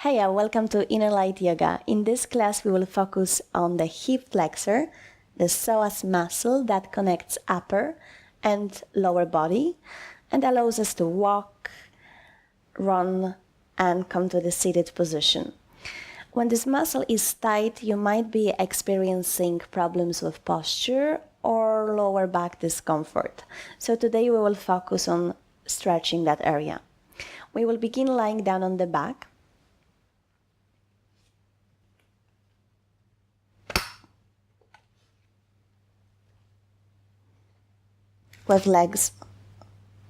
Hiya, welcome to Inner Light Yoga. In this class, we will focus on the hip flexor, the psoas muscle that connects upper and lower body and allows us to walk, run, and come to the seated position. When this muscle is tight, you might be experiencing problems with posture or lower back discomfort. So today we will focus on stretching that area. We will begin lying down on the back. With legs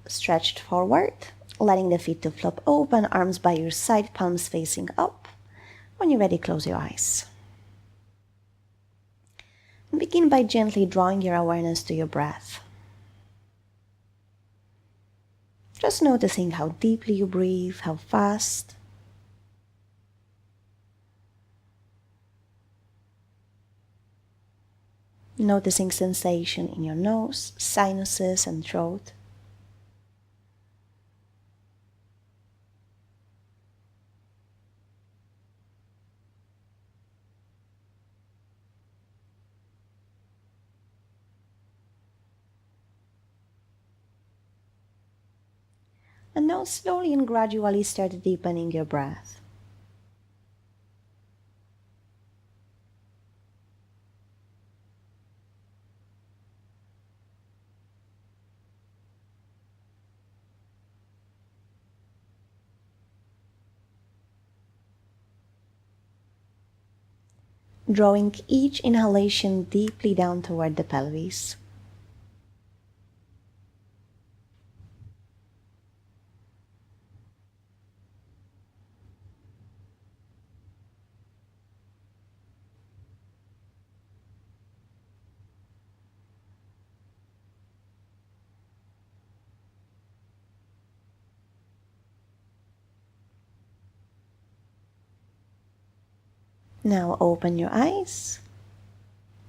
stretched forward, letting the feet to flop open, arms by your side, palms facing up. When you're ready, close your eyes. And begin by gently drawing your awareness to your breath. Just noticing how deeply you breathe, how fast. Noticing sensation in your nose, sinuses, and throat. And now slowly and gradually start deepening your breath. Drawing each inhalation deeply down toward the pelvis. Now open your eyes,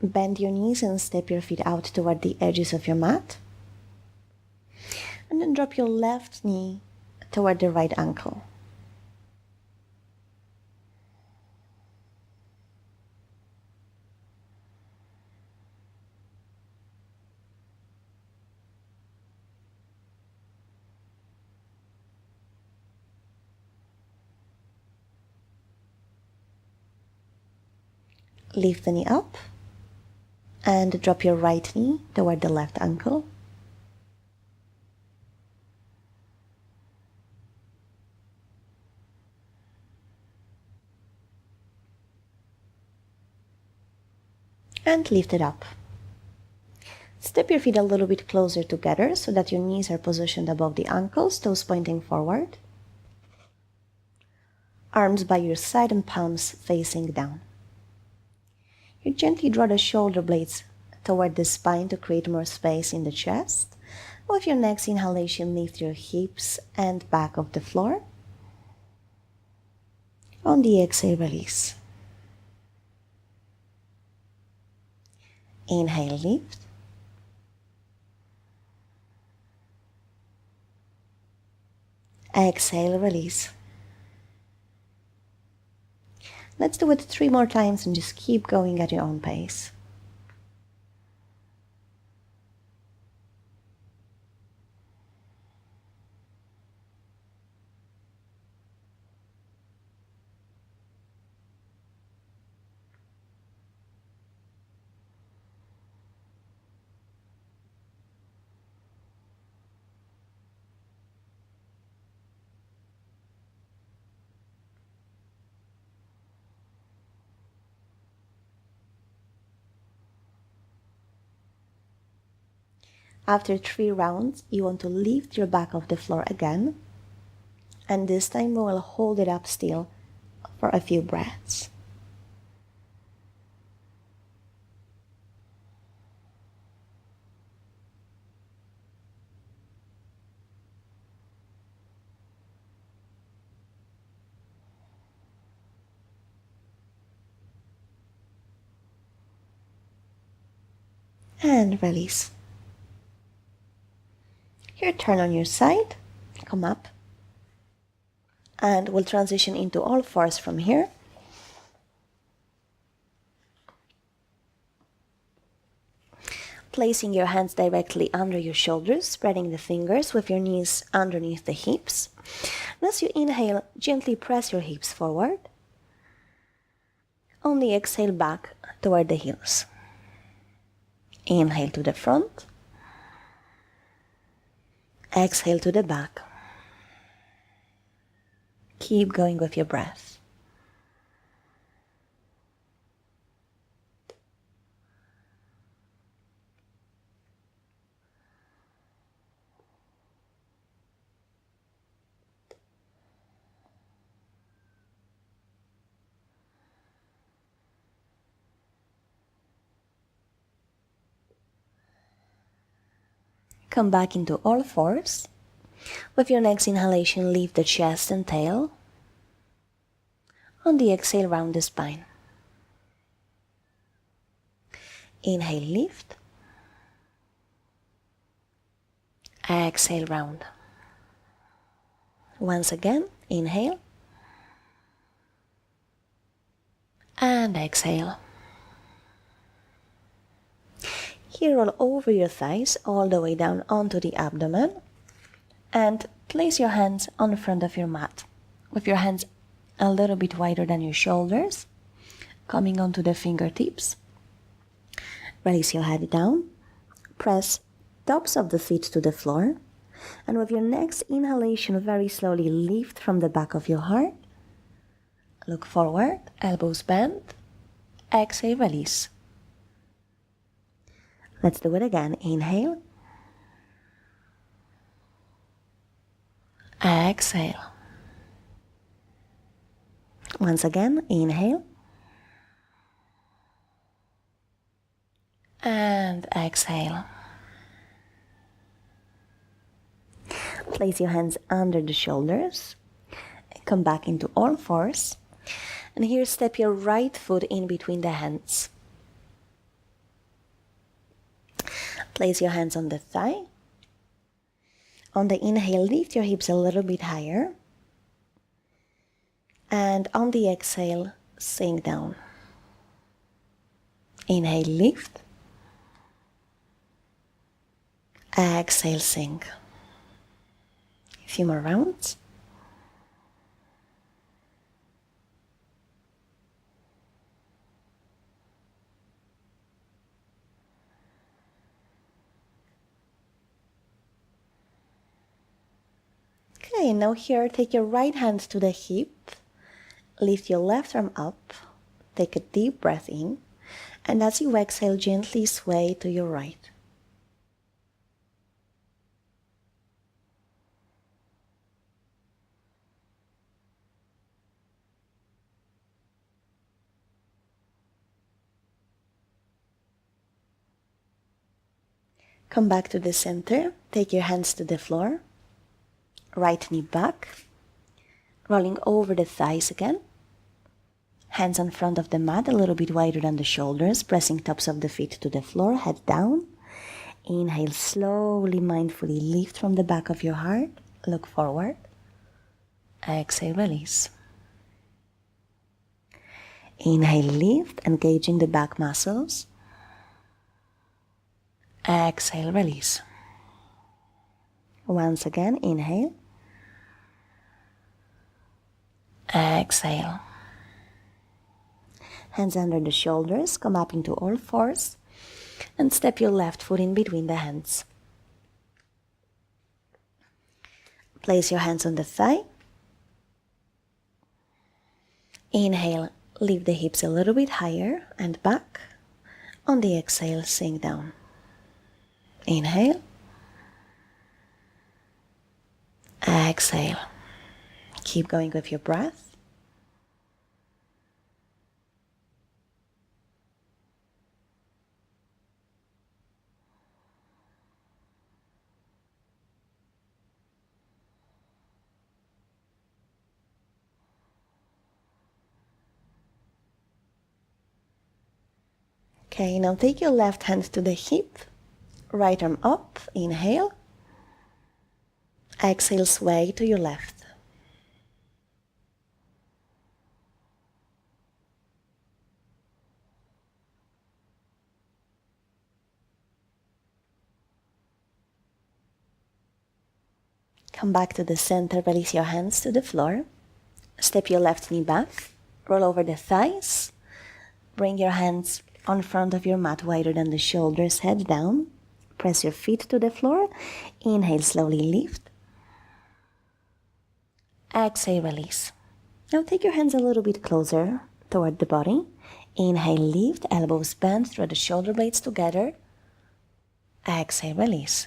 bend your knees and step your feet out toward the edges of your mat. And then drop your left knee toward the right ankle. Lift the knee up and drop your right knee toward the left ankle. And lift it up. Step your feet a little bit closer together so that your knees are positioned above the ankles, toes pointing forward. Arms by your side and palms facing down. You gently draw the shoulder blades toward the spine to create more space in the chest. With your next inhalation, lift your hips and back off the floor. On the exhale, release. Inhale, lift. Exhale, release. Let's do it 3 more times and just keep going at your own pace. After 3 rounds, you want to lift your back off the floor again. And this time we will hold it up still for a few breaths. And release. Here, turn on your side, come up, And we'll transition into all fours from here. Placing your hands directly under your shoulders, spreading the fingers with your knees underneath the hips. And as you inhale, gently press your hips forward. On the exhale, back toward the heels. Inhale to the front. Exhale to the back. Keep going with your breath. Come back into all fours. With your next inhalation, lift the chest and tail. On the exhale, round the spine. Inhale, lift. Exhale, round. Once again, inhale. And exhale. Here, roll over your thighs all the way down onto the abdomen. And place your hands on the front of your mat. With your hands a little bit wider than your shoulders, coming onto the fingertips. Release your head down. Press tops of the feet to the floor. And with your next inhalation, very slowly lift from the back of your heart. Look forward, elbows bent. Exhale, release. Let's do it again. Inhale. Exhale. Once again, inhale. And exhale. Place your hands under the shoulders. Come back into all fours. And here, step your right foot in between the hands. Place your hands on the thigh. On the inhale, lift your hips a little bit higher. And on the exhale, sink down. Inhale, lift. Exhale, sink. A few more rounds. Okay, now here, take your right hand to the hip. Lift your left arm up. Take a deep breath in. And as you exhale, gently sway to your right. Come back to the center. Take your hands to the floor. Right knee back. Rolling over the thighs again. Hands in front of the mat, a little bit wider than the shoulders, pressing tops of the feet to the floor, head down. Inhale, slowly, mindfully lift from the back of your heart. Look forward. Exhale, release. Inhale, lift, engaging the back muscles. Exhale, release. Once again, inhale. Exhale. Hands under the shoulders, come up into all fours, and step your left foot in between the hands. Place your hands on the thigh. Inhale, lift the hips a little bit higher and back. On the exhale, sink down. Inhale. Exhale. Keep going with your breath. Okay, now take your left hand to the hip, right arm up, inhale. Exhale, sway to your left. Come back to the center, release your hands to the floor. Step your left knee back, roll over the thighs. Bring your hands on front of your mat wider than the shoulders, head down. Press your feet to the floor. Inhale, slowly lift. Exhale, release. Now take your hands a little bit closer toward the body. Inhale, lift, elbows bent, draw the shoulder blades together. Exhale, release.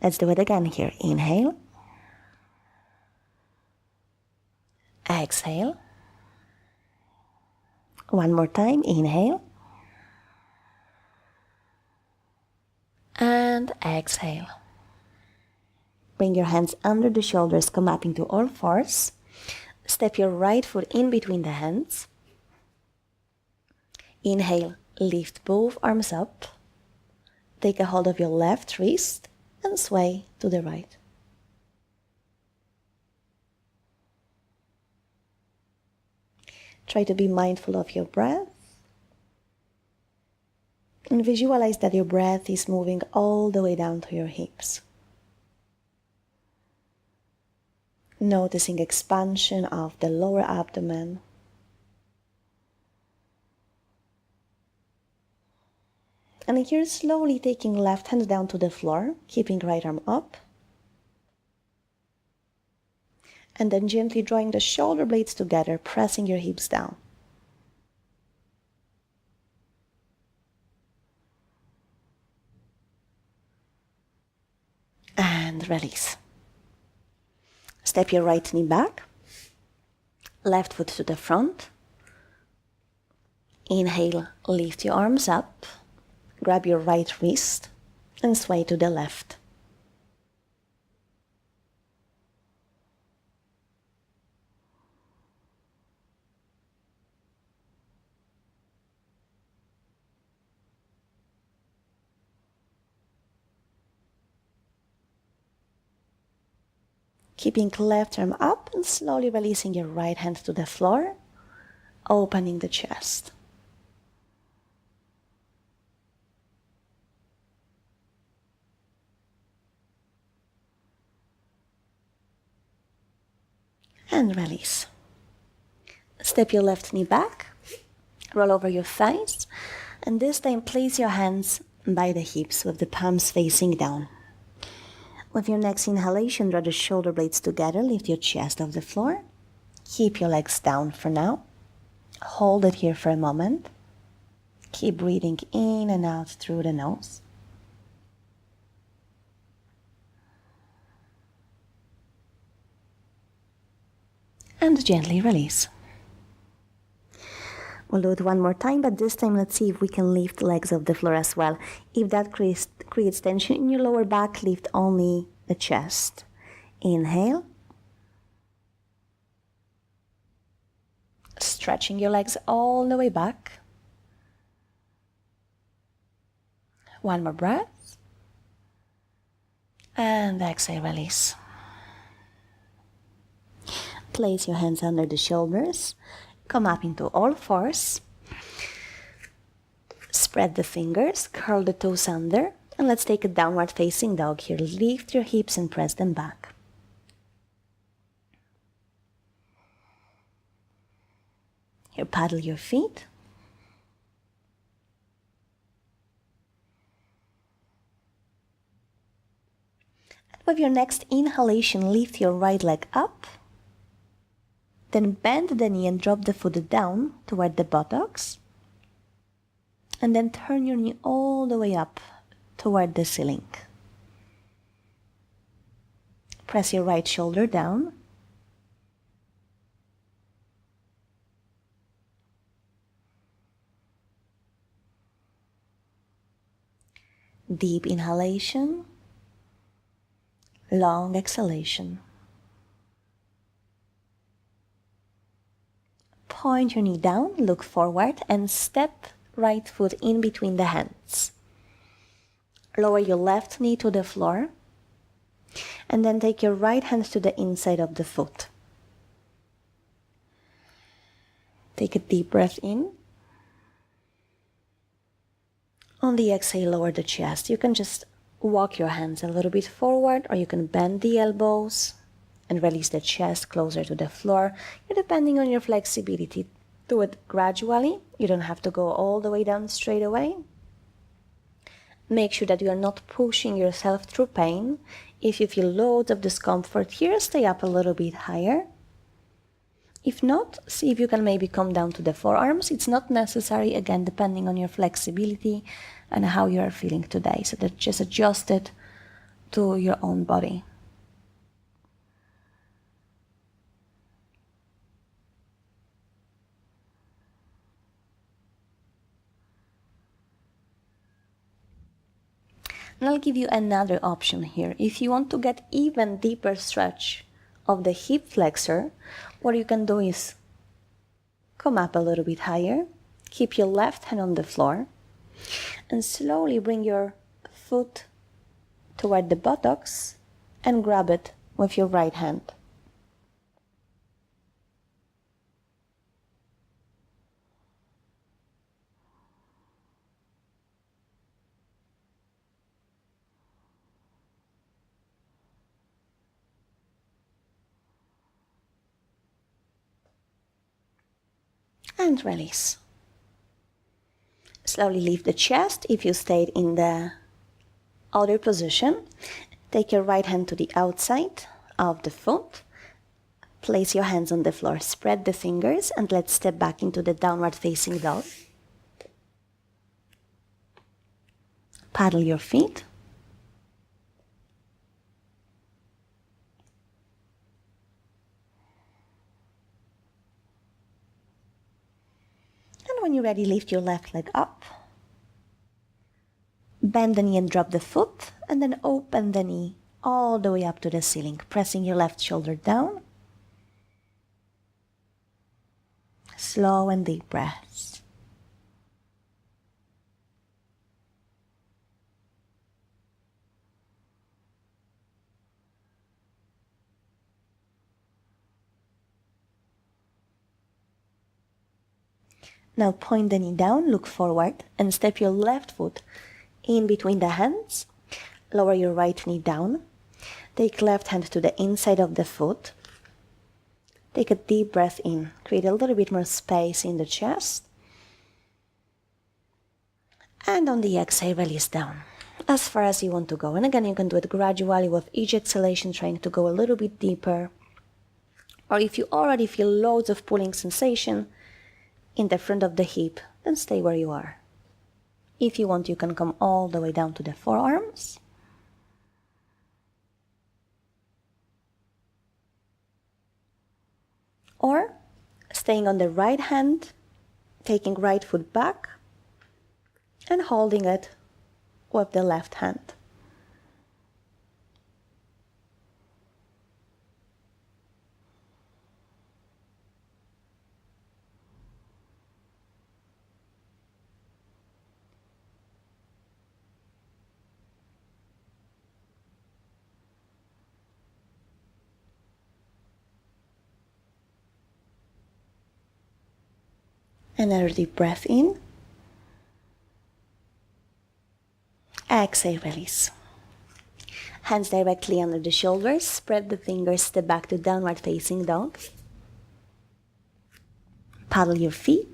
Let's do it again here. Inhale. Exhale. One more time. Inhale. And exhale. Bring your hands under the shoulders, come up into all fours. Step your right foot in between the hands. Inhale, lift both arms up. Take a hold of your left wrist and sway to the right. Try to be mindful of your breath. And visualize that your breath is moving all the way down to your hips. Noticing expansion of the lower abdomen. And here slowly taking left hand down to the floor, keeping right arm up. And then gently drawing the shoulder blades together, pressing your hips down. And release. Step your right knee back, left foot to the front. Inhale, lift your arms up, grab your right wrist and sway to the left. Keeping left arm up and slowly releasing your right hand to the floor, opening the chest. And release. Step your left knee back, roll over your thighs, and this time place your hands by the hips with the palms facing down. With your next inhalation, draw the shoulder blades together, lift your chest off the floor. Keep your legs down for now. Hold it here for a moment. Keep breathing in and out through the nose. And gently release. We'll do it one more time, but this time let's see if we can lift the legs off the floor as well. If that creates tension in your lower back, lift only the chest. Inhale. Stretching your legs all the way back. One more breath. And exhale, release. Place your hands under the shoulders. Come up into all fours. Spread the fingers, curl the toes under, and let's take a downward facing dog here. Lift your hips and press them back. Here, paddle your feet. And with your next inhalation, lift your right leg up. Then bend the knee and drop the foot down toward the buttocks. And then turn your knee all the way up toward the ceiling. Press your right shoulder down. Deep inhalation. Long exhalation. Point your knee down, look forward, and step right foot in between the hands. Lower your left knee to the floor, and then take your right hand to the inside of the foot. Take a deep breath in. On the exhale, lower the chest. You can just walk your hands a little bit forward, or you can bend the elbows and release the chest closer to the floor. You're depending on your flexibility. Do it gradually. You don't have to go all the way down straight away. Make sure that you are not pushing yourself through pain. If you feel loads of discomfort here, stay up a little bit higher. If not, see if you can maybe come down to the forearms. It's not necessary, again, depending on your flexibility and how you are feeling today. So that just adjust it to your own body. And I'll give you another option here. If you want to get even deeper stretch of the hip flexor, what you can do is come up a little bit higher, keep your left hand on the floor, and slowly bring your foot toward the buttocks and grab it with your right hand. And release. Slowly lift the chest if you stayed in the other position. Take your right hand to the outside of the foot. Place your hands on the floor. Spread the fingers and let's step back into the downward facing dog. Paddle your feet. And when you're ready, lift your left leg up. Bend the knee and drop the foot, and then open the knee all the way up to the ceiling, pressing your left shoulder down. Slow and deep breaths. Now point the knee down, look forward, and step your left foot in between the hands. Lower your right knee down. Take left hand to the inside of the foot. Take a deep breath in. Create a little bit more space in the chest. And on the exhale, release down as far as you want to go. And again, you can do it gradually with each exhalation, trying to go a little bit deeper. Or if you already feel loads of pulling sensation in the front of the hip, then stay where you are. If you want, you can come all the way down to the forearms. Or staying on the right hand, taking right foot back and holding it with the left hand. Another deep breath in. Exhale, release. Hands directly under the shoulders. Spread the fingers, step back to downward facing dog. Paddle your feet.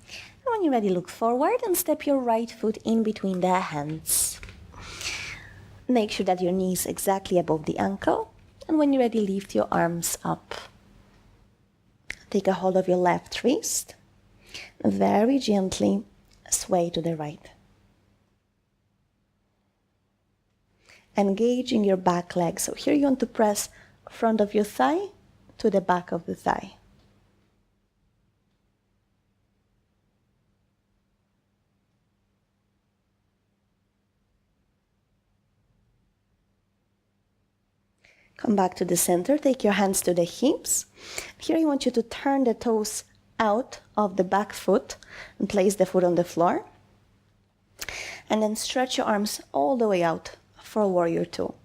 And when you're ready, look forward and step your right foot in between the hands. Make sure that your knee is exactly above the ankle. And when you're ready, lift your arms up. Take a hold of your left wrist. Very gently sway to the right. Engaging your back leg. So here you want to press front of your thigh to the back of the thigh. Come back to the center. Take your hands to the hips. Here I want you to turn the toes out of the back foot and place the foot on the floor. And then stretch your arms all the way out for warrior two.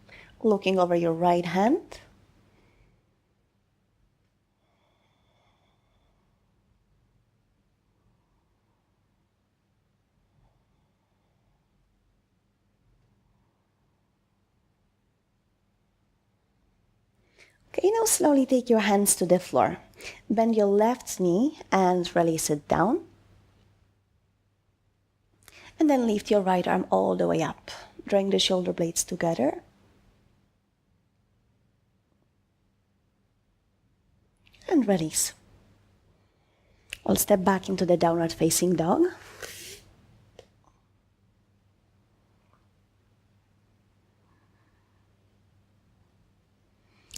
Looking over your right hand. Okay, now slowly take your hands to the floor. Bend your left knee and release it down. And then lift your right arm all the way up, drawing the shoulder blades together. And release. I'll step back into the downward facing dog.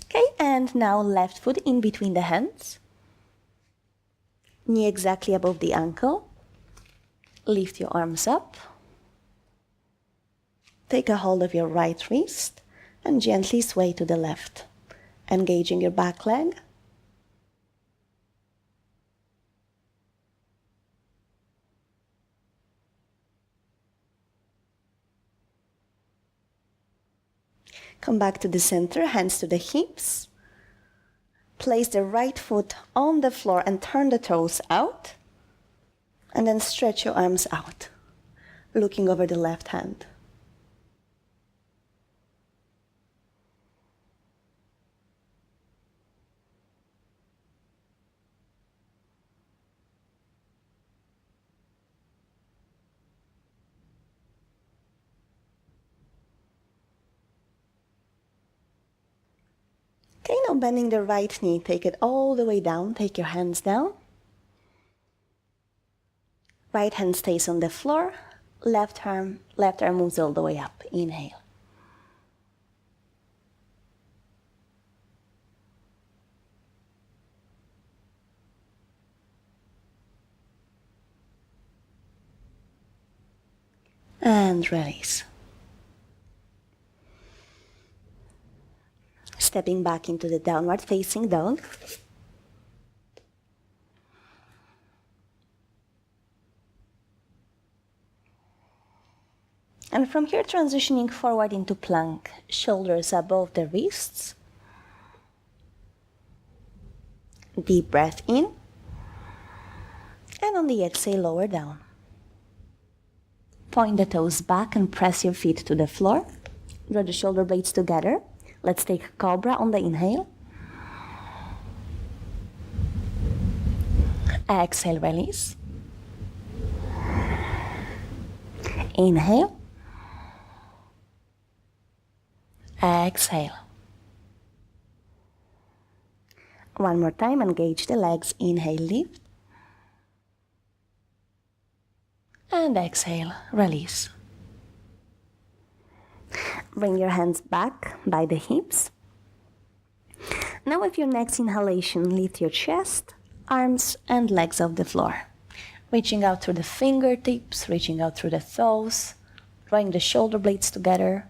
Okay, and now left foot in between the hands. Knee exactly above the ankle. Lift your arms up. Take a hold of your right wrist and gently sway to the left, engaging your back leg. Come back to the center, hands to the hips. Place the right foot on the floor and turn the toes out. And then stretch your arms out, looking over the left hand. Okay, now bending the right knee, take it all the way down, take your hands down. Right hand stays on the floor, left arm moves all the way up. Inhale. And release. Stepping back into the downward facing dog. And from here, transitioning forward into plank, shoulders above the wrists. Deep breath in. And on the exhale, lower down. Point the toes back and press your feet to the floor. Draw the shoulder blades together. Let's take Cobra on the inhale. Exhale, release. Inhale. Exhale. One more time, engage the legs. Inhale, lift. And exhale, release. Bring your hands back by the hips. Now with your next inhalation, lift your chest, arms and legs off the floor. Reaching out through the fingertips, reaching out through the toes, drawing the shoulder blades together.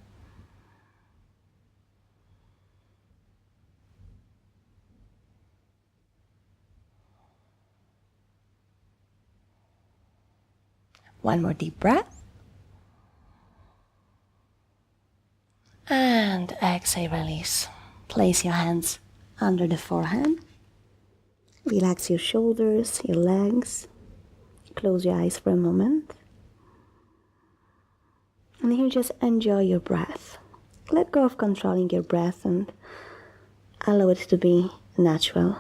One more deep breath. And exhale, release. Place your hands under the forehead. Relax your shoulders, your legs. Close your eyes for a moment. And here just enjoy your breath. Let go of controlling your breath and allow it to be natural.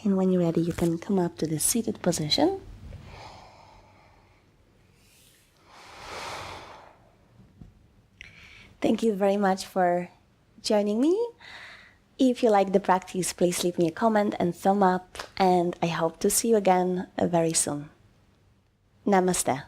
And when you're ready, you can come up to the seated position. Thank you very much for joining me. If you like the practice, please leave me a comment and thumb up, and I hope to see you again very soon. Namaste.